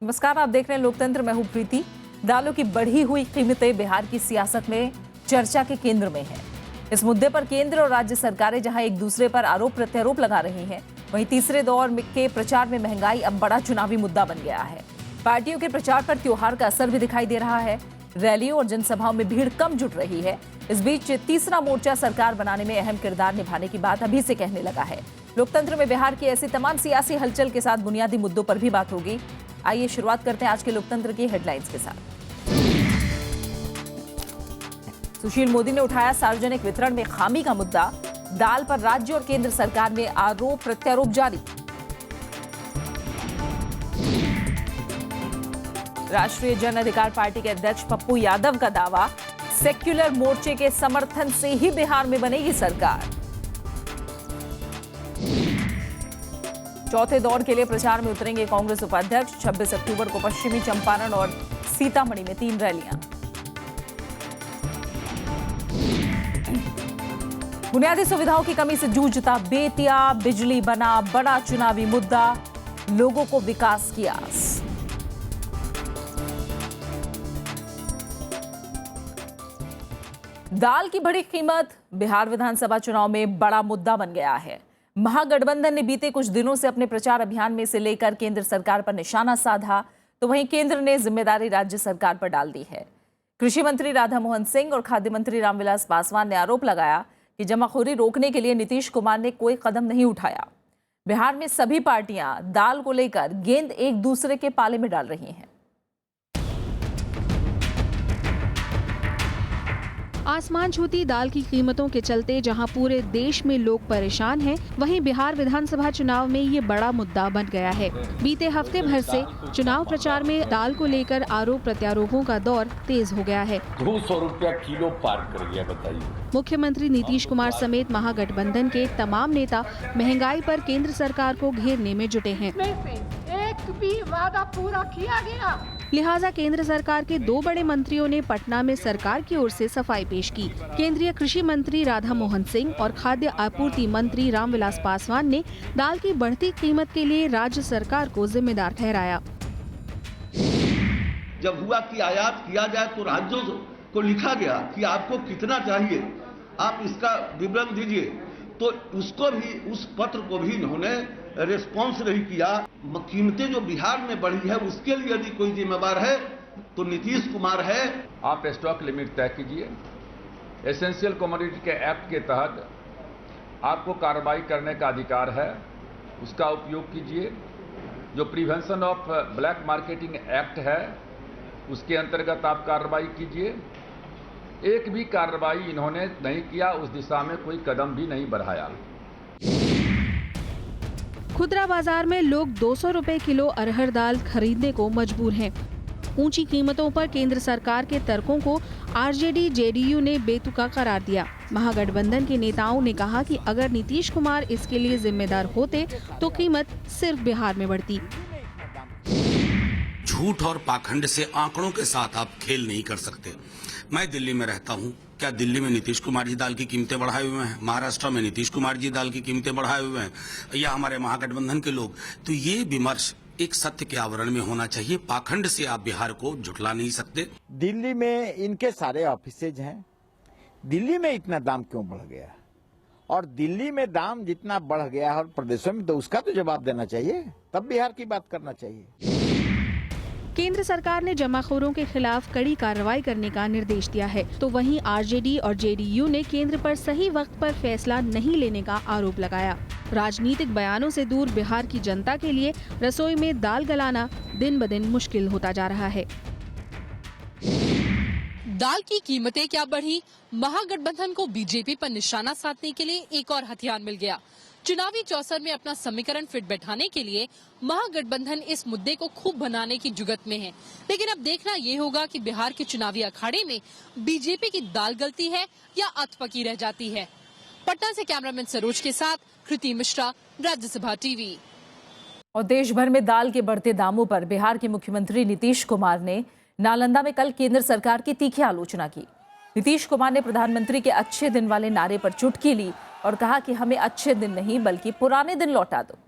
नमस्कार, आप देख रहे हैं लोकतंत्र। मैं हूं प्रीति। दालों की बढ़ी हुई कीमतें बिहार की सियासत में चर्चा के केंद्र में है। इस मुद्दे पर केंद्र और राज्य सरकारें जहां एक दूसरे पर आरोप प्रत्यारोप लगा रही हैं, वहीं तीसरे दौर के प्रचार में महंगाई अब बड़ा चुनावी मुद्दा बन गया है। पार्टियों के प्रचार पर त्योहार का असर भी दिखाई दे रहा है। रैलियों और जनसभाओं में भीड़ कम जुट रही है। इस बीच तीसरा मोर्चा सरकार बनाने में अहम किरदार निभाने की बात अभी से कहने लगा है। लोकतंत्र में बिहार की ऐसी तमाम सियासी हलचल के साथ बुनियादी मुद्दों पर भी बात होगी। आइए शुरुआत करते हैं आज के लोकतंत्र की हेडलाइंस के साथ। सुशील मोदी ने उठाया सार्वजनिक वितरण में खामी का मुद्दा। दाल पर राज्य और केंद्र सरकार में आरोप प्रत्यारोप जारी। राष्ट्रीय जन अधिकार पार्टी के अध्यक्ष पप्पू यादव का दावा, सेक्युलर मोर्चे के समर्थन से ही बिहार में बनेगी सरकार। चौथे दौर के लिए प्रचार में उतरेंगे कांग्रेस उपाध्यक्ष। 26 अक्टूबर को पश्चिमी चंपारण और सीतामढ़ी में 3 रैलियां। बुनियादी सुविधाओं की कमी से जूझता बेतिया, बिजली बना बड़ा चुनावी मुद्दा। लोगों को विकास की आस। दाल की बढ़ी कीमत बिहार विधानसभा चुनाव में बड़ा मुद्दा बन गया है। महागठबंधन ने बीते कुछ दिनों से अपने प्रचार अभियान में से लेकर केंद्र सरकार पर निशाना साधा, तो वहीं केंद्र ने जिम्मेदारी राज्य सरकार पर डाल दी है। कृषि मंत्री राधा मोहन सिंह और खाद्य मंत्री रामविलास पासवान ने आरोप लगाया कि जमाखोरी रोकने के लिए नीतीश कुमार ने कोई कदम नहीं उठाया। बिहार में सभी पार्टियां दाल को लेकर गेंद एक दूसरे के पाले में डाल रही हैं। आसमान छूती दाल की कीमतों के चलते जहां पूरे देश में लोग परेशान हैं, वहीं बिहार विधानसभा चुनाव में ये बड़ा मुद्दा बन गया है। बीते हफ्ते भर से चुनाव प्रचार में दाल को लेकर आरोप प्रत्यारोपों का दौर तेज हो गया है। 200 रुपया किलो पार कर गया, बताइए। मुख्यमंत्री नीतीश कुमार समेत महागठबंधन के तमाम नेता महंगाई पर केंद्र सरकार को घेरने में जुटे हैं। एक भी वादा पूरा किया गया। लिहाजा केंद्र सरकार के 2 बड़े मंत्रियों ने पटना में सरकार की ओर से सफाई पेश की। केंद्रीय कृषि मंत्री राधा मोहन सिंह और खाद्य आपूर्ति मंत्री रामविलास पासवान ने दाल की बढ़ती कीमत के लिए राज्य सरकार को जिम्मेदार ठहराया। जब हुआ कि आयात किया जाए तो राज्यों को लिखा गया कि आपको कितना चाहिए, आप इसका विवरण दीजिए, तो उसको भी, उस पत्र को भी इन्होंने रिस्पॉन्स नहीं किया। कीमतें जो बिहार में बढ़ी है उसके लिए यदि कोई जिम्मेवार है तो नीतीश कुमार है। आप स्टॉक लिमिट तय कीजिए। एसेंशियल कमोडिटी के एक्ट के तहत आपको कार्रवाई करने का अधिकार है, उसका उपयोग कीजिए। जो prevention of black marketing act है उसके अंतर्गत आप कार्रवाई कीजिए। एक भी कार्रवाई इन्होंने नहीं किया, उस दिशा में कोई कदम भी नहीं बढ़ाया। खुदरा बाजार में लोग 200 रुपए किलो अरहर दाल खरीदने को मजबूर हैं। ऊंची कीमतों पर केंद्र सरकार के तर्कों को आरजेडी जेडीयू ने बेतुका करार दिया। महागठबंधन के नेताओं ने कहा कि अगर नीतीश कुमार इसके लिए जिम्मेदार होते तो कीमत सिर्फ बिहार में बढ़ती। झूठ और पाखंड से आंकड़ों के साथ आप खेल नहीं कर सकते। मैं दिल्ली में रहता हूं, क्या दिल्ली में नीतीश कुमार जी दाल की कीमतें बढ़ाए हुए हैं? महाराष्ट्र में नीतीश कुमार जी दाल की कीमतें बढ़ाए हुए हैं, या हमारे महागठबंधन के लोग? तो ये विमर्श एक सत्य के आवरण में होना चाहिए। पाखंड से आप बिहार को झुठला नहीं सकते। दिल्ली में इनके सारे ऑफिसेज हैं। दिल्ली में इतना दाम क्यों बढ़ गया? और दिल्ली में दाम जितना बढ़ गया है और प्रदेशों में, तो उसका तो जवाब देना चाहिए, तब बिहार की बात करना चाहिए। केंद्र सरकार ने जमाखोरों के खिलाफ कड़ी कार्रवाई करने का निर्देश दिया है, तो वहीं आरजेडी और जेडीयू ने केंद्र पर सही वक्त पर फैसला नहीं लेने का आरोप लगाया। राजनीतिक बयानों से दूर बिहार की जनता के लिए रसोई में दाल गलाना दिन ब दिन मुश्किल होता जा रहा है। दाल की कीमतें क्या बढ़ी? महागठबंधन को बीजेपी पर निशाना साधने के लिए एक और हथियार मिल गया। चुनावी चौसर में अपना समीकरण फिट बैठाने के लिए महागठबंधन इस मुद्दे को खूब बनाने की जुगत में है। लेकिन अब देखना ये होगा कि बिहार के चुनावी अखाड़े में बीजेपी की दाल गलती है या अधपकी रह जाती है। पटना से कैमरामैन सरोज के साथ कृति मिश्रा, राज्यसभा टीवी। और देश भर में दाल के बढ़ते दामों पर बिहार के मुख्यमंत्री नीतीश कुमार ने नालंदा में कल केंद्र सरकार की तीखी आलोचना की। नीतीश कुमार ने प्रधानमंत्री के अच्छे दिन वाले नारे पर चुटकी ली और कहा कि हमें अच्छे दिन नहीं बल्कि पुराने दिन लौटा दो।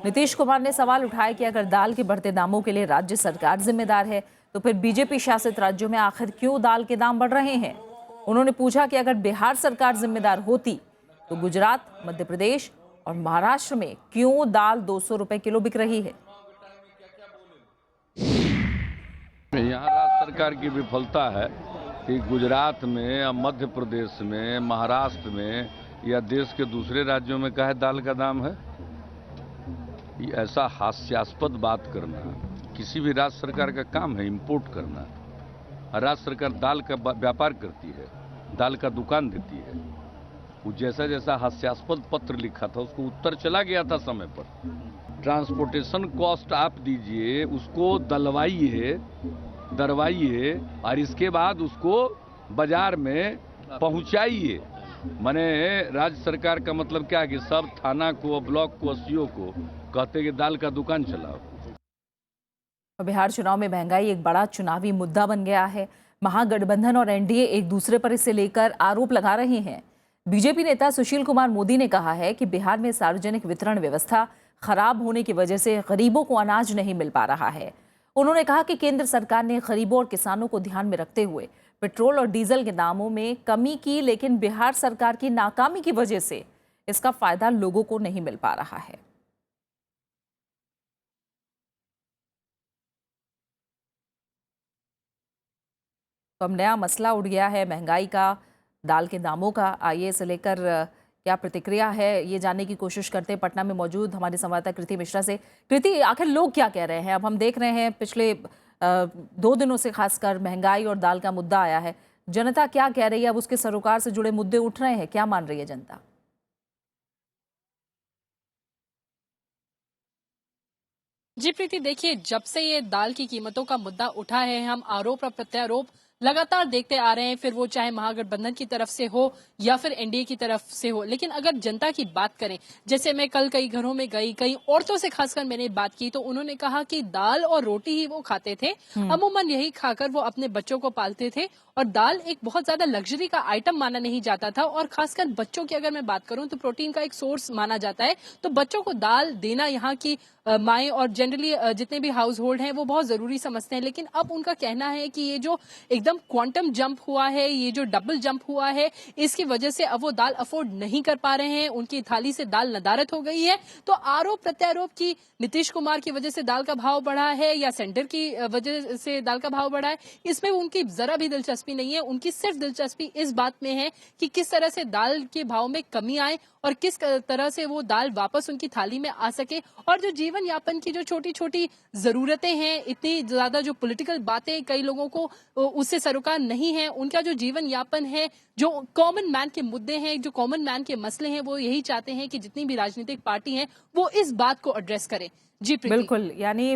नीतीश कुमार ने सवाल उठाया कि अगर दाल के बढ़ते दामों के लिए राज्य सरकार जिम्मेदार है तो फिर बीजेपी शासित राज्यों में आखिर क्यों दाल के दाम बढ़ रहे हैं। उन्होंने पूछा कि अगर बिहार सरकार जिम्मेदार होती तो गुजरात, मध्य प्रदेश और महाराष्ट्र में क्यों दाल 200 रुपए किलो बिक रही है। यहाँ राज्य सरकार की विफलता है कि गुजरात में या मध्य प्रदेश में, महाराष्ट्र में या देश के दूसरे राज्यों में काहे दाल का दाम है। ये ऐसा हास्यास्पद बात करना किसी भी राज्य सरकार का काम है, इंपोर्ट करना। राज्य सरकार दाल का व्यापार करती है, दाल का दुकान देती है। वो जैसा जैसा हास्यास्पद पत्र लिखा था उसको उत्तर चला गया था समय पर। ट्रांसपोर्टेशन कॉस्ट आप दीजिए, उसको दरवाइए और इसके बाद उसको बाजार में पहुंचाइए। माने राज्य सरकार का मतलब क्या है कि सब थाना को, ब्लॉक को, सीओ को कहते कि दाल का दुकान चलाओ। बिहार चुनाव में महंगाई एक बड़ा चुनावी मुद्दा बन गया है। महागठबंधन और एनडीए एक दूसरे पर इसे लेकर आरोप लगा रहे हैं। बीजेपी नेता सुशील कुमार मोदी ने कहा है कि बिहार में सार्वजनिक वितरण व्यवस्था खराब होने की वजह से गरीबों को अनाज नहीं मिल पा रहा है। उन्होंने कहा कि केंद्र सरकार ने गरीबों और किसानों को ध्यान में रखते हुए पेट्रोल और डीजल के दामों में कमी की, लेकिन बिहार सरकार की नाकामी की वजह से इसका फायदा लोगों को नहीं मिल पा रहा है। तो अब नया मसला उठ गया है महंगाई का, दाल के दामों का। आइए इसे लेकर क्या प्रतिक्रिया है ये जानने की कोशिश करते हैं पटना में मौजूद हमारे संवाददाता कृति मिश्रा से। कृति, आखिर लोग क्या कह रहे हैं? अब हम देख रहे हैं पिछले 2 दिनों से खासकर महंगाई और दाल का मुद्दा आया है। जनता क्या कह रही है? अब उसके सरोकार से जुड़े मुद्दे उठ रहे हैं, क्या मान रही है जनता? जी प्रीति, देखिए जब से ये दाल की कीमतों का मुद्दा उठा है, हम आरोप और प्रत्यारोप लगातार देखते आ रहे हैं, फिर वो चाहे महागठबंधन की तरफ से हो या फिर एनडीए की तरफ से हो। लेकिन अगर जनता की बात करें, जैसे मैं कल कई घरों में गई, कई औरतों से खासकर मैंने बात की, तो उन्होंने कहा कि दाल और रोटी ही वो खाते थे। अमूमन यही खाकर वो अपने बच्चों को पालते थे और दाल एक बहुत ज्यादा लग्जरी का आइटम माना नहीं जाता था। और खासकर बच्चों की अगर मैं बात करूं तो प्रोटीन का एक सोर्स माना जाता है, तो बच्चों को दाल देना यहाँ की माएँ और जनरली जितने भी हाउस होल्ड हैं वो बहुत जरूरी समझते हैं। लेकिन अब उनका कहना है कि ये जो एकदम क्वांटम जंप हुआ है, ये जो डबल जंप हुआ है, इसकी वजह से अब वो दाल अफोर्ड नहीं कर पा रहे हैं। उनकी थाली से दाल नदारत हो गई है। तो आरोप प्रत्यारोप की नीतीश कुमार की वजह से दाल का भाव बढ़ा है या सेंटर की वजह से दाल का भाव बढ़ा है, इसमें उनकी जरा भी दिलचस्पी नहीं है। उनकी सिर्फ दिलचस्पी इस बात में है कि किस तरह से दाल के भाव में कमी आए और किस तरह से वो दाल वापस उनकी थाली में आ सके। और जो जीवन यापन की जो छोटी छोटी जरूरतें हैं, इतनी ज्यादा जो पॉलिटिकल बातें कई लोगों को उससे सरोकार नहीं है, उनका जो जीवन यापन है, जो कॉमन मैन के मुद्दे हैं, जो कॉमन मैन के मसले हैं, वो यही चाहते हैं कि जितनी भी राजनीतिक पार्टी हैं वो इस बात को एड्रेस करें। जी बिल्कुल, यानी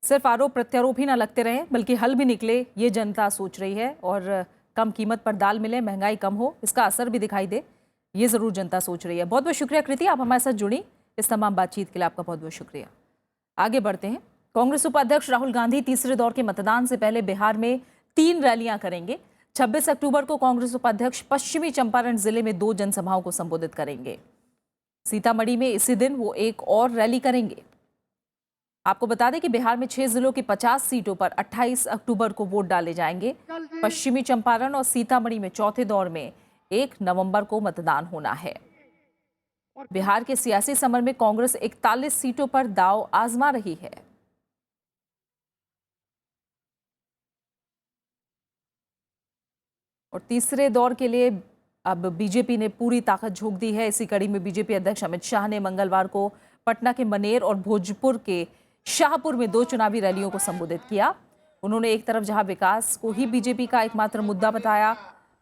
सिर्फ आरोप प्रत्यारोप ही ना लगते रहे बल्कि हल भी निकले, ये जनता सोच रही है। और कम कीमत पर दाल मिले, महंगाई कम हो, इसका असर भी दिखाई दे, ये जरूर जनता सोच रही है। बहुत बहुत शुक्रिया कृति, आप हमारे साथ जुड़ी। इस तमाम बातचीत के लिए आपका बहुत बहुत शुक्रिया। आगे बढ़ते हैं। कांग्रेस उपाध्यक्ष राहुल गांधी तीसरे दौर के मतदान से पहले बिहार में 3 रैलियां करेंगे। 26 अक्टूबर को कांग्रेस उपाध्यक्ष पश्चिमी चंपारण जिले में 2 जनसभाओं को संबोधित करेंगे। सीतामढ़ी में इसी दिन वो एक और रैली करेंगे। आपको बता दें कि बिहार में 6 जिलों की 50 सीटों पर 28 अक्टूबर को वोट डाले जाएंगे। पश्चिमी चंपारण और सीतामढ़ी में चौथे दौर में 1 नवंबर को मतदान होना है। बिहार के सियासी समर में कांग्रेस 41 सीटों पर दांव आजमा रही है। और तीसरे दौर के लिए अब बीजेपी ने पूरी ताकत झोंक दी है। इसी कड़ी में बीजेपी अध्यक्ष अमित शाह ने मंगलवार को पटना के मनेर और भोजपुर के शाहपुर में 2 चुनावी रैलियों को संबोधित किया। उन्होंने एक तरफ जहां विकास को ही बीजेपी का एकमात्र मुद्दा बताया,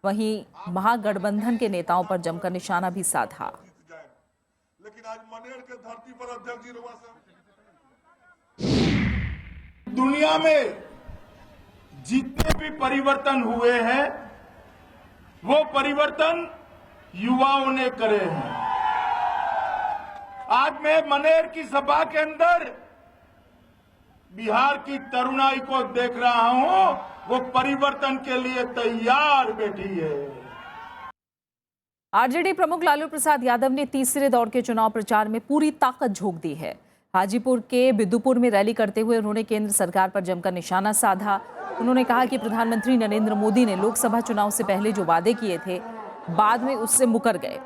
वहीं महागठबंधन के नेताओं पर जमकर निशाना भी साधा। लेकिन आज मनेर के धरती पर अध्यक्ष जी दुनिया में जितने भी परिवर्तन हुए हैं वो परिवर्तन युवाओं ने करे हैं। आज मैं मनेर की सभा के अंदर बिहार की तरुणाई को देख रहा हूं, वो परिवर्तन के लिए तैयार बैठी है। आरजेडी प्रमुख लालू प्रसाद यादव ने तीसरे दौर के चुनाव प्रचार में पूरी ताकत झोंक दी है। हाजीपुर के बिदुपुर में रैली करते हुए उन्होंने केंद्र सरकार पर जमकर निशाना साधा। उन्होंने कहा कि प्रधानमंत्री नरेंद्र मोदी ने लोकसभा चुनाव से पहले जो वादे किए थे, बाद में उससे मुकर गए।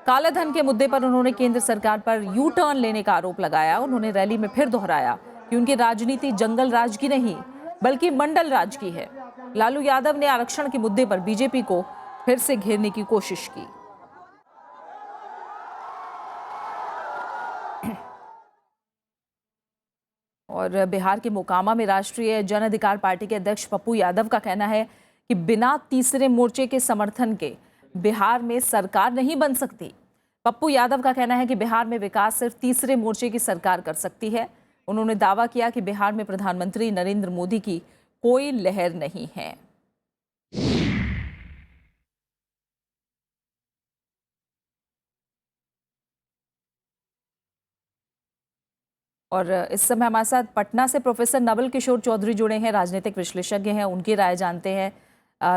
काले धन के मुद्दे पर उन्होंने केंद्र सरकार पर यू टर्न लेने का आरोप लगाया। उन्होंने रैली में फिर दोहराया कि उनकी राजनीति जंगल राज की नहीं, बल्कि मंडल राज की है। लालू यादव ने आरक्षण के मुद्दे पर बीजेपी को फिर से घेरने की कोशिश की। और बिहार के मोकामा में राष्ट्रीय जन अधिकार पार्टी के अध्यक्ष पप्पू यादव का कहना है कि बिना तीसरे मोर्चे के समर्थन के बिहार में सरकार नहीं बन सकती। पप्पू यादव का कहना है कि बिहार में विकास सिर्फ तीसरे मोर्चे की सरकार कर सकती है। उन्होंने दावा किया कि बिहार में प्रधानमंत्री नरेंद्र मोदी की कोई लहर नहीं है। और इस समय हमारे साथ पटना से प्रोफेसर नवल किशोर चौधरी जुड़े हैं, राजनीतिक विश्लेषज्ञ हैं, उनकी राय जानते हैं।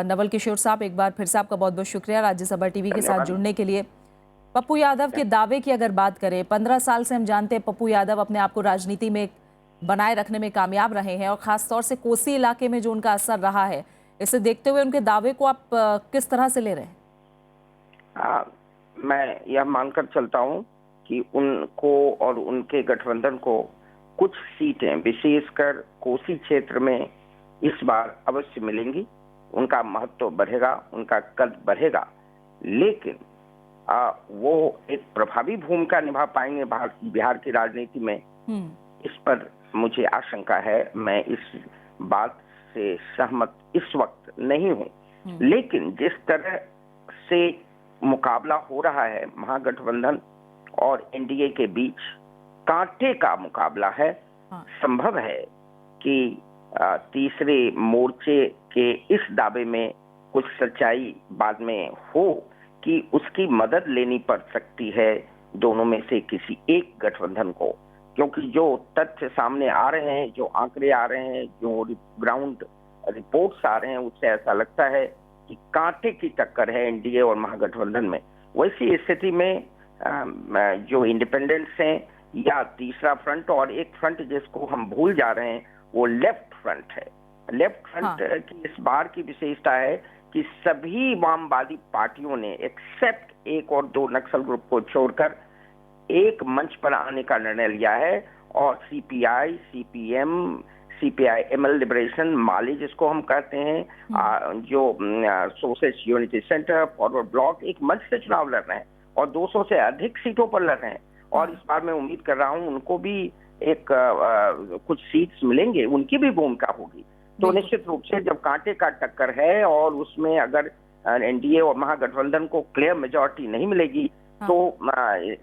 नवल किशोर साहब, एक बार फिर से आपका बहुत बहुत शुक्रिया राज्यसभा टीवी के साथ जुड़ने के लिए। पप्पू यादव के दावे की अगर बात करें, 15 साल से हम जानते हैं पप्पू यादव अपने आप को राजनीति में बनाए रखने में कामयाब रहे हैं और खासतौर से कोसी इलाके में जो उनका असर रहा है, इसे देखते हुए उनके दावे को आप किस तरह से ले रहे हैं? मैं यह मानकर चलता हूं कि उनको और उनके गठबंधन को कुछ सीटें विशेषकर कोसी क्षेत्र में इस बार अवश्य मिलेंगी। उनका महत्व बढ़ेगा, उनका कद बढ़ेगा, लेकिन वो एक प्रभावी भूमिका निभा पाएंगे बिहार की राजनीति में, इस पर मुझे आशंका है। मैं इस बात से सहमत इस वक्त नहीं हूं। लेकिन जिस तरह से मुकाबला हो रहा है महागठबंधन और एनडीए के बीच, कांटे का मुकाबला है। संभव है कि तीसरे मोर्चे के इस दावे में कुछ सच्चाई बाद में हो कि उसकी मदद लेनी पड़ सकती है दोनों में से किसी एक गठबंधन को, क्योंकि जो तथ्य सामने आ रहे हैं, जो आंकड़े आ रहे हैं, जो ग्राउंड रिपोर्ट्स आ रहे हैं, उससे ऐसा लगता है कि कांटे की टक्कर है एनडीए और महागठबंधन में। वैसी स्थिति में जो इंडिपेंडेंट्स हैं या तीसरा फ्रंट, और एक फ्रंट जिसको हम भूल जा रहे हैं, वो लेफ्ट फ्रंट है। लेफ्ट फ्रंट की इस बार की विशेषता है कि सभी वामवादी पार्टियों ने एक्सेप्ट एक और दो नक्सल ग्रुप को छोड़कर एक मंच पर आने का निर्णय लिया है। और CPI, CPM, CPI ML liberation, Maale जिसको हम कहते हैं, जो socialist unity centre, forward bloc, एक मंच से चुनाव लड़ रहे हैं और 200 से अधिक सीटों पर लड़ रहे हैं। और इस बार मैं उम्मीद कर रहा हूं उनको भी एक कुछ सीट्स मिलेंगे, उनकी भी भूमिका होगी। तो निश्चित रूप से जब कांटे का टक्कर है और उसमें अगर एनडीए और महागठबंधन को क्लियर मेजॉरिटी नहीं मिलेगी, तो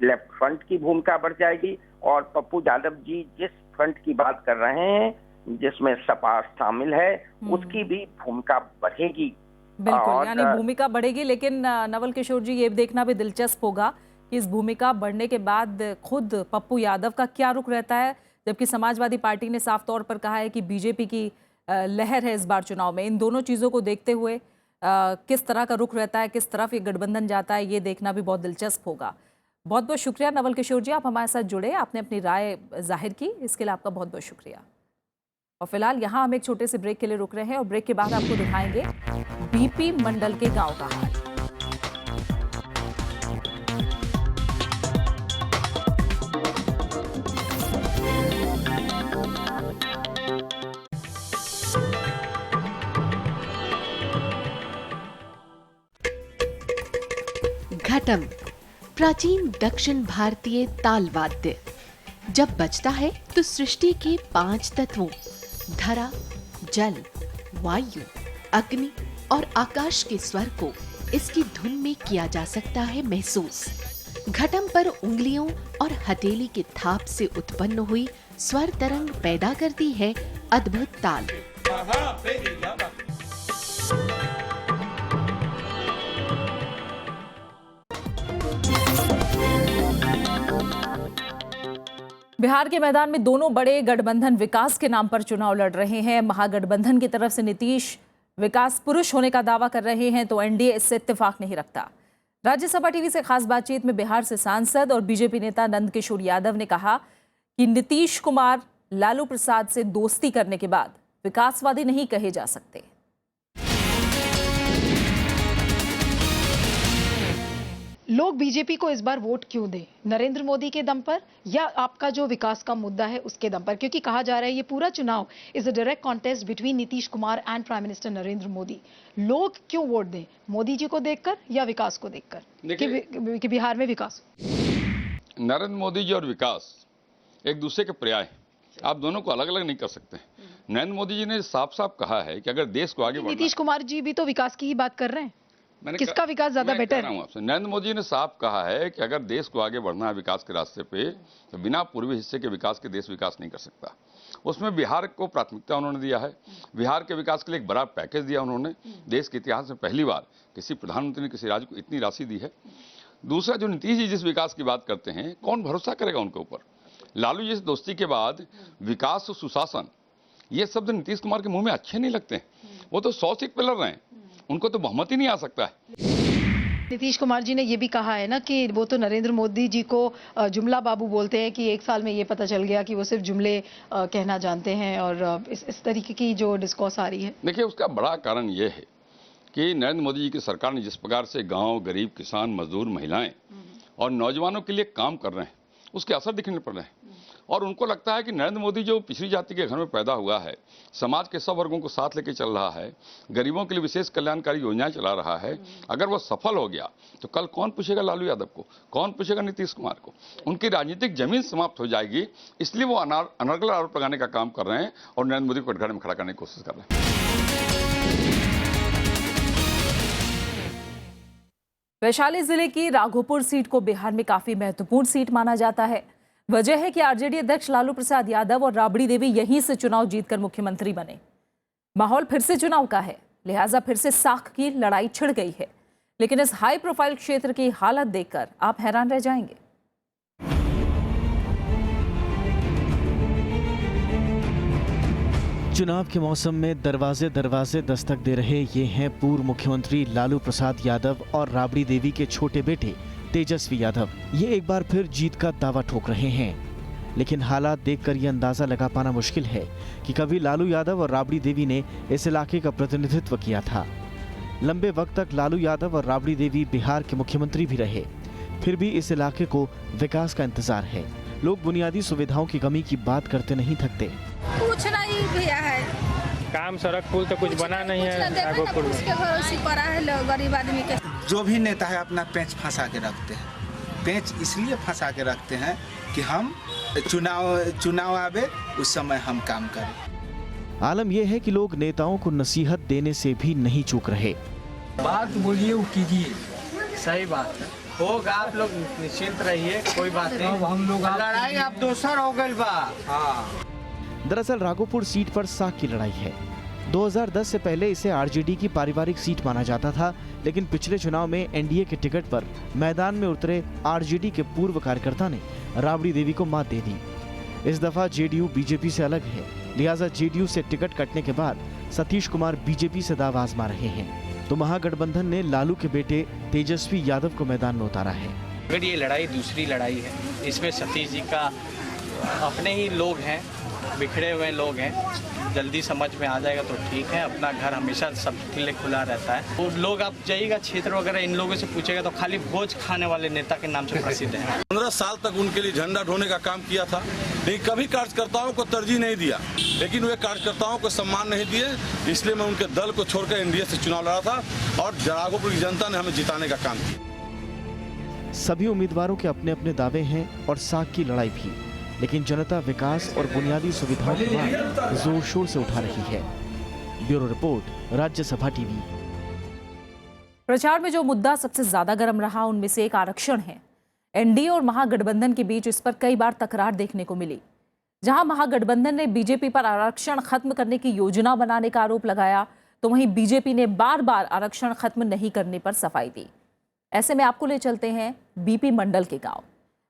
लेफ्ट फ्रंट की भूमिका बढ़ जाएगी। और पप्पू यादव जी जिस फ्रंट की बात कर रहे हैं, जिसमें सपा शामिल है, उसकी भी भूमिका बढ़ेगी। बिल्कुल, यानी भूमिका बढ़ेगी। लेकिन नवल किशोर जी, ये देखना भी दिलचस्प होगा कि इस भूमिका बढ़ने के बाद खुद पप्पू यादव का क्या रुख रहता है, जबकि समाजवादी पार्टी ने साफ तौर पर कहा है कि बीजेपी की लहर है इस बार चुनाव में। इन दोनों चीज़ों को देखते हुए किस तरह का रुख रहता है, किस तरफ ये गठबंधन जाता है, ये देखना भी बहुत दिलचस्प होगा। बहुत बहुत शुक्रिया नवल किशोर जी, आप हमारे साथ जुड़े, आपने अपनी राय जाहिर की, इसके लिए आपका बहुत बहुत शुक्रिया। और फिलहाल यहाँ हम एक छोटे से ब्रेक के लिए रुक रहे हैं और ब्रेक के बाद आपको दिखाएंगे बीपी मंडल के गांव का हाल। घटम प्राचीन दक्षिण भारतीय ताल वाद्य जब बजता है तो सृष्टि के 5 तत्वों धरा, जल, वायु, अग्नि और आकाश के स्वर को इसकी धुन में किया जा सकता है महसूस। घटम पर उंगलियों और हथेली के थाप से उत्पन्न हुई स्वर तरंग पैदा करती है अद्भुत ताल। बिहार के मैदान में दोनों बड़े गठबंधन विकास के नाम पर चुनाव लड़ रहे हैं। महागठबंधन की तरफ से नीतीश विकास पुरुष होने का दावा कर रहे हैं, तो एनडीए इससे इत्तेफाक नहीं रखता। राज्यसभा टीवी से खास बातचीत में बिहार से सांसद और बीजेपी नेता नंद किशोर यादव ने कहा कि नीतीश कुमार लालू प्रसाद से दोस्ती करने के बाद विकासवादी नहीं कहे जा सकते। लोग बीजेपी को इस बार वोट क्यों दें? नरेंद्र मोदी के दम पर या आपका जो विकास का मुद्दा है उसके दम पर? क्योंकि कहा जा रहा है ये पूरा चुनाव is a direct contest between Nitish Kumar and prime minister Narendra Modi. लोग क्यों वोट दें? मोदी जी को देखकर या विकास को देखकर कि बिहार में विकास? नरेंद्र मोदी जी और विकास एक दूसरे के पर्याय हैं, आप दोनों को अलग अलग नहीं कर सकते। नरेंद्र मोदी जी ने साफ साफ कहा है कि अगर देश को आगे बढ़ना, नीतीश कुमार जी भी तो विकास की ही बात कर रहे हैं। किसका विकास ज्यादा बेटर है? नरेंद्र मोदी ने साफ कहा है कि अगर देश को आगे बढ़ना है विकास के रास्ते पे, तो बिना पूर्वी हिस्से के विकास के देश विकास नहीं कर सकता। उसमें बिहार को प्राथमिकता उन्होंने दिया है। बिहार के विकास के लिए एक बड़ा पैकेज दिया उन्होंने। देश के इतिहास में पहली बार किसी प्रधानमंत्री ने किसी राज्य को इतनी राशि दी है। दूसरा, जो नीतीश जी जिस विकास की बात करते हैं, कौन भरोसा करेगा उनके ऊपर? लालू जी से दोस्ती के बाद विकास और सुशासन, ये शब्द नीतीश कुमार के मुंह में अच्छे नहीं लगते। वो तो 100 सीट पे लड़ रहे हैं, उनको तो बहुमत ही नहीं आ सकता है। नीतीश कुमार जी ने ये भी कहा है ना कि वो तो नरेंद्र मोदी जी को जुमला बाबू बोलते हैं कि 1 साल में ये पता चल गया कि वो सिर्फ जुमले कहना जानते हैं, और इस तरीके की जो डिस्कोर्स आ रही है। देखिए, उसका बड़ा कारण ये है कि नरेंद्र मोदी जी की सरकार ने जिस प्रकार से गांव, गरीब, किसान, मजदूर, महिलाएं और नौजवानों के लिए काम कर रहे हैं, उसके असर दिखने पड़ रहे हैं। और उनको लगता है कि नरेंद्र मोदी जो पिछड़ी जाति के घर में पैदा हुआ है, समाज के सब वर्गों को साथ लेके चल रहा है, गरीबों के लिए विशेष कल्याणकारी योजनाएं चला रहा है, अगर वो सफल हो गया तो कल कौन पूछेगा लालू यादव को, कौन पूछेगा नीतीश कुमार को? उनकी राजनीतिक जमीन समाप्त हो जाएगी। इसलिए वो अनर्गल आरोप लगाने का काम कर रहे हैं और नरेंद्र मोदी को कटघरे में खड़ा करने की कोशिश कर रहे हैं। वैशाली जिले की राघोपुर सीट को बिहार में काफी महत्वपूर्ण सीट माना जाता है। वजह है कि आरजेडी अध्यक्ष लालू प्रसाद यादव और राबड़ी देवी यहीं से चुनाव जीतकर मुख्यमंत्री बने। माहौल फिर से चुनाव का है, लिहाजा फिर से साख की लड़ाई छिड़ गई है। लेकिन इस हाई प्रोफाइल क्षेत्र की हालत देखकर आप हैरान रह जाएंगे। चुनाव के मौसम में दरवाजे दरवाजे दस्तक दे रहे ये हैं पूर्व मुख्यमंत्री लालू प्रसाद यादव और राबड़ी देवी के छोटे बेटे तेजस्वी यादव। ये एक बार फिर जीत का दावा ठोक रहे हैं। लेकिन हालात देखकर ये अंदाजा लगा पाना मुश्किल है कि कभी लालू यादव और राबड़ी देवी ने इस इलाके का प्रतिनिधित्व किया था। लंबे वक्त तक लालू यादव और राबड़ी देवी बिहार के मुख्यमंत्री भी रहे, फिर भी इस इलाके को विकास का इंतजार है। लोग बुनियादी सुविधाओं की कमी की बात करते नहीं थकते। कुछ नहीं भैया है, काम सड़क पुल तो कुछ बना नहीं है। गरीब आदमी के जो भी नेता है अपना पेंच फंसा के रखते हैं। पेंच इसलिए फंसा के रखते हैं कि हम चुनाव आवे उस समय हम काम करें। आलम यह है कि लोग नेताओं को नसीहत देने से भी नहीं चूक रहे। बात बोलिए वो कीजिए, सही बात है, होगा। आप लोग निश्चिंत रहिए, कोई बात नहीं। हम लोग लड़ाई आप दोसर हो गई बा। हाँ। दरअसल राघोपुर सीट पर साख की लड़ाई है। 2010 से पहले इसे आरजेडी की पारिवारिक सीट माना जाता था, लेकिन पिछले चुनाव में एनडीए के टिकट पर मैदान में उतरे आरजेडी के पूर्व कार्यकर्ता ने राबड़ी देवी को मात दे दी। इस दफा जेडीयू बीजेपी से अलग है, लिहाजा जेडीयू से टिकट कटने के बाद सतीश कुमार बीजेपी से दाव आजमा रहे हैं। तो महागठबंधन ने लालू के बेटे तेजस्वी यादव को मैदान में उतारा है। अगर ये लड़ाई दूसरी लड़ाई है, इसमें सतीश जी का अपने ही लोग हैं, बिखरे हुए लोग हैं, जल्दी समझ में आ जाएगा तो ठीक है। अपना घर हमेशा सबके लिए खुला रहता है। वो लोग आप जाइएगा क्षेत्र वगैरह, इन लोगों से पूछेगा तो खाली भोज खाने वाले नेता के नाम से प्रसिद्ध है। 15 साल तक उनके लिए झंडा ढोने का काम किया था, लेकिन कभी कार्यकर्ताओं को तरजीह नहीं दिया, लेकिन वे कार्यकर्ताओं को सम्मान नहीं दिए। इसलिए मैं उनके दल को छोड़कर एनडीए से चुनाव लड़ा था और राघोपुर की जनता ने हमें जिताने का काम किया। सभी उम्मीदवारों के अपने अपने दावे हैं और साख की लड़ाई भी, लेकिन जनता विकास और बुनियादी सुविधाओं की मांग जोर शोर से उठा रही है। Bureau report, Rajya Sabha TV. प्रचार में जो मुद्दा सबसे ज्यादा गर्म रहा उनमें से एक आरक्षण है। एनडीए और महागठबंधन के बीच इस पर कई बार तकरार देखने को मिली। जहां महागठबंधन ने बीजेपी पर आरक्षण खत्म करने की योजना बनाने का आरोप लगाया, तो वहीं बीजेपी ने बार बार आरक्षण खत्म नहीं करने पर सफाई दी। ऐसे में आपको ले चलते हैं बीपी मंडल के गांव।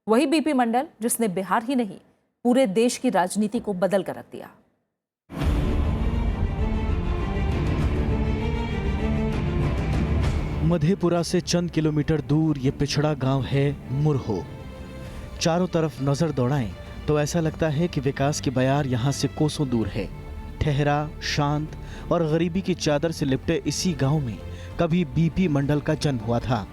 वही बीपी मंडल जिसने बिहार ही नहीं पूरे देश की राजनीति को बदल कर रख दिया। मधेपुरा से चंद किलोमीटर दूर ये पिछड़ा गांव है मुरहो। चारों तरफ नजर दौड़ाएं तो ऐसा लगता है कि विकास की बयार यहाँ से कोसों दूर है। ठहरा, शांत और गरीबी की चादर से लिपटे इसी गांव में कभी बीपी मंडल का जन्म हुआ था।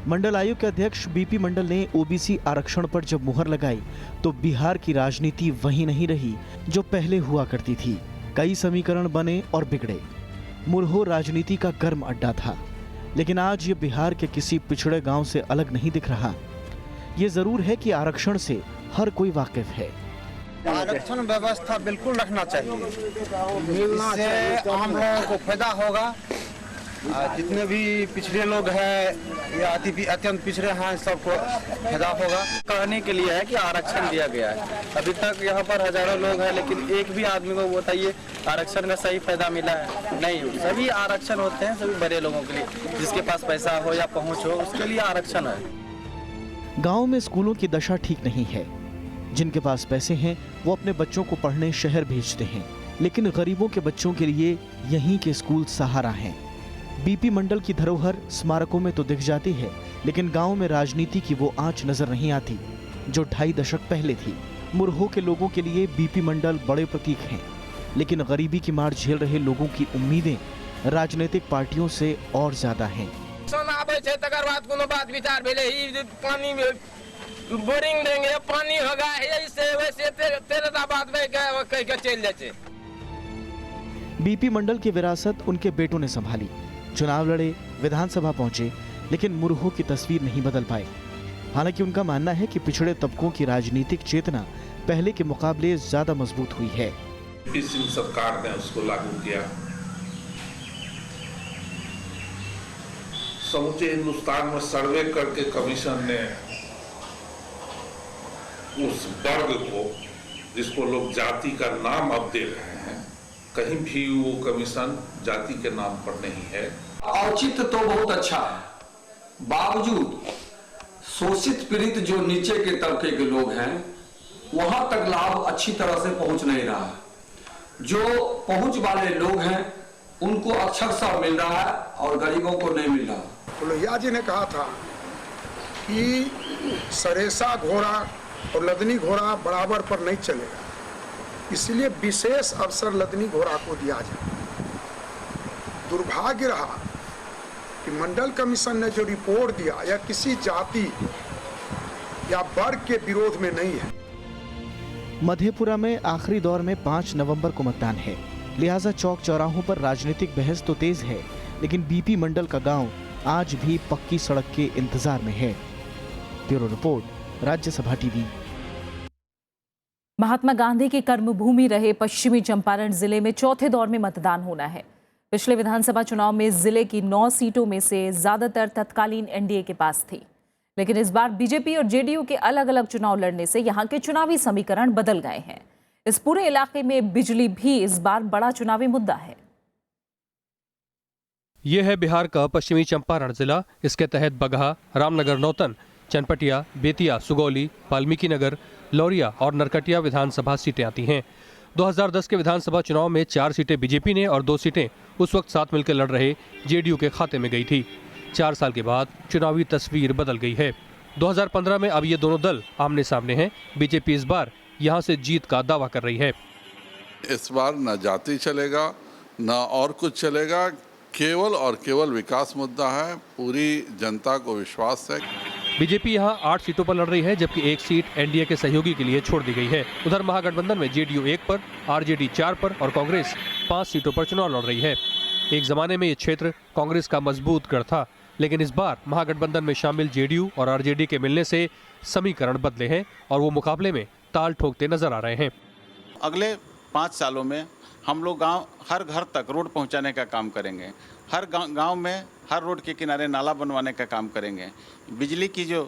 मंडल आयोग के अध्यक्ष बीपी मंडल ने ओबीसी आरक्षण पर जब मुहर लगाई तो बिहार की राजनीति वही नहीं रही जो पहले हुआ करती थी। कई समीकरण बने और बिगड़े। मुरहो राजनीति का गर्म अड्डा था, लेकिन आज ये बिहार के किसी पिछड़े गांव से अलग नहीं दिख रहा। ये जरूर है कि आरक्षण से हर कोई वाकिफ है। आरक्षण व्यवस्था बिल्कुल रखना चाहिए, इससे आम लोगों को फायदा होगा। जितने भी पिछड़े लोग हैं या अत्यंत पिछड़े हैं सबको फायदा होगा। कहने के लिए है कि आरक्षण दिया गया है। अभी तक यहाँ पर हजारों लोग हैं, लेकिन एक भी आदमी को बताइए आरक्षण का सही फायदा मिला है? नहीं। सभी आरक्षण होते हैं सभी बड़े लोगों के लिए, जिसके पास पैसा हो या पहुँच हो उसके लिए आरक्षण है। गाँव में स्कूलों की दशा ठीक नहीं है। जिनके पास पैसे हैं वो अपने बच्चों को पढ़ने शहर भेजते हैं, लेकिन गरीबों के बच्चों के लिए यहीं के स्कूल सहारा हैं। बीपी मंडल की धरोहर स्मारकों में तो दिख जाती है, लेकिन गांव में राजनीति की वो आंच नजर नहीं आती जो 2.5 दशक पहले थी। मुरहो के लोगों के लिए बीपी मंडल बड़े प्रतीक हैं, लेकिन गरीबी की मार झेल रहे लोगों की उम्मीदें राजनीतिक पार्टियों से और ज्यादा हैं। बोरिंग देंगे, पानी होगा, ऐसे वैसे तेरे बात में कह के चल जाते। बीपी मंडल की विरासत उनके बेटों ने संभाली। चुनाव लड़े, विधानसभा पहुंचे, लेकिन मुरहो की तस्वीर नहीं बदल पाए। हालांकि उनका मानना है कि पिछड़े तबकों की राजनीतिक चेतना पहले के मुकाबले ज्यादा मजबूत हुई है। सिंह सरकार ने उसको लागू किया। समूचे हिंदुस्तान में सर्वे करके कमीशन ने उस वर्ग को, जिसको लोग जाति का नाम अब दे रहे हैं, कहीं भी वो कमीशन जाति के नाम पर नहीं है। औचित्य तो बहुत अच्छा है, बावजूद शोषित पीड़ित जो नीचे के तबके के लोग हैं वहां तक लाभ अच्छी तरह से पहुंच नहीं रहा है। जो पहुंच वाले लोग हैं उनको अक्षरशः मिल रहा है और गरीबों को नहीं मिल रहा। तो लोहिया जी ने कहा था कि सरेसा घोड़ा और लदनी घोड़ा बराबर पर नहीं चलेगा, इसलिए विशेष अवसर लदनी घोड़ा को दिया जाए। दुर्भाग्य रहा कि मंडल कमीशन ने जो रिपोर्ट दिया या किसी जाति या वर्ग के विरोध में नहीं है। मधेपुरा में आखिरी दौर में 5 नवंबर को मतदान है, लिहाजा चौक चौराहों पर राजनीतिक बहस तो तेज है, लेकिन बीपी मंडल का गांव आज भी पक्की सड़क के इंतजार में है। Bureau report, Rajya Sabha TV. Mahatma Gandhi की कर्मभूमि रहे पश्चिमी चंपारण जिले में चौथे दौर में मतदान होना है। पिछले विधानसभा चुनाव में जिले की 9 सीटों में से ज्यादातर तत्कालीन एनडीए के पास थी, लेकिन इस बार बीजेपी और जेडीयू के अलग अलग चुनाव लड़ने से यहां के चुनावी समीकरण बदल गए हैं। इस पूरे इलाके में बिजली भी इस बार बड़ा चुनावी मुद्दा है। यह है बिहार का पश्चिमी चंपारण जिला। इसके तहत बगहा, रामनगर नौतन, चनपटिया, बेतिया, सुगौली, वाल्मीकि नगर, लौरिया और नरकटिया विधानसभा सीटें आती हैं। 2010 के विधानसभा चुनाव में 4 सीटें बीजेपी ने और 2 सीटें उस वक्त साथ मिलकर लड़ रहे जेडीयू के खाते में गई थी। 4 साल के बाद चुनावी तस्वीर बदल गई है। 2015 में अब ये दोनों दल आमने सामने हैं। बीजेपी इस बार यहाँ से जीत का दावा कर रही है। इस बार न जाति चलेगा न और कुछ चलेगा, केवल और केवल विकास मुद्दा है। पूरी जनता को विश्वास है। बीजेपी यहां 8 सीटों पर लड़ रही है, जबकि 1 सीट एनडीए के सहयोगी के लिए छोड़ दी गई है। उधर महागठबंधन में जेडीयू 1 पर, आरजेडी 4 पर और कांग्रेस 5 सीटों पर चुनाव लड़ रही है। एक जमाने में ये क्षेत्र कांग्रेस का मजबूत गढ़ था, लेकिन इस बार महागठबंधन में शामिल जेडीयू और आरजेडी के मिलने से समीकरण बदले हैं और वो मुकाबले में ताल ठोकते नजर आ रहे हैं। अगले 5 सालों में हम लोग गांव हर घर तक रोड पहुंचाने का काम करेंगे। हर गांव में हर रोड के किनारे नाला बनवाने का काम करेंगे। बिजली की जो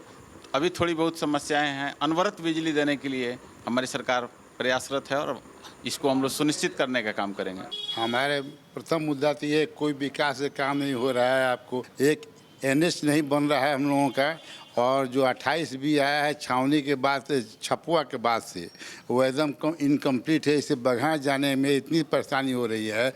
अभी थोड़ी बहुत समस्याएं हैं, अनवरत बिजली देने के लिए हमारी सरकार प्रयासरत है और इसको हम लोग सुनिश्चित करने का काम करेंगे। हमारे प्रथम मुद्दा तो ये कोई विकास का काम नहीं हो रहा है। आपको एक एनएच नहीं बन रहा है हम लोगों का, और जो 28 भी आया है छावनी के बाद से, छपुआ के बाद से, वो एकदम इनकम्प्लीट है। इसे बगहा जाने में इतनी परेशानी हो रही है।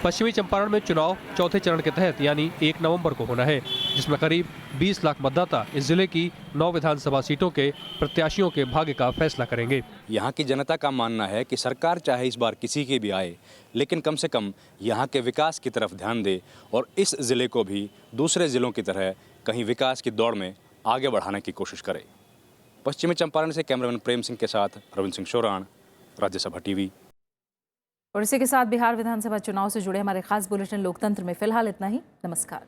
पश्चिमी चंपारण में चुनाव चौथे चरण के तहत यानी 1 नवंबर को होना है, जिसमें करीब 20 लाख मतदाता इस जिले की 9 विधानसभा सीटों के प्रत्याशियों के भाग्य का फैसला करेंगे। यहाँ की जनता का मानना है कि सरकार चाहे इस बार किसी की भी आए, लेकिन कम से कम यहाँ के विकास की तरफ ध्यान दे और इस जिले को भी दूसरे जिलों की तरह कहीं विकास की दौड़ में आगे बढ़ाने की कोशिश करे। पश्चिमी चंपारण से कैमरामैन प्रेम सिंह के साथ रविंद्र सिंह शोरान, राज्यसभा टीवी। और इसी के साथ बिहार विधानसभा चुनाव से जुड़े हमारे खास बुलेटिन लोकतंत्र में फिलहाल इतना ही। नमस्कार।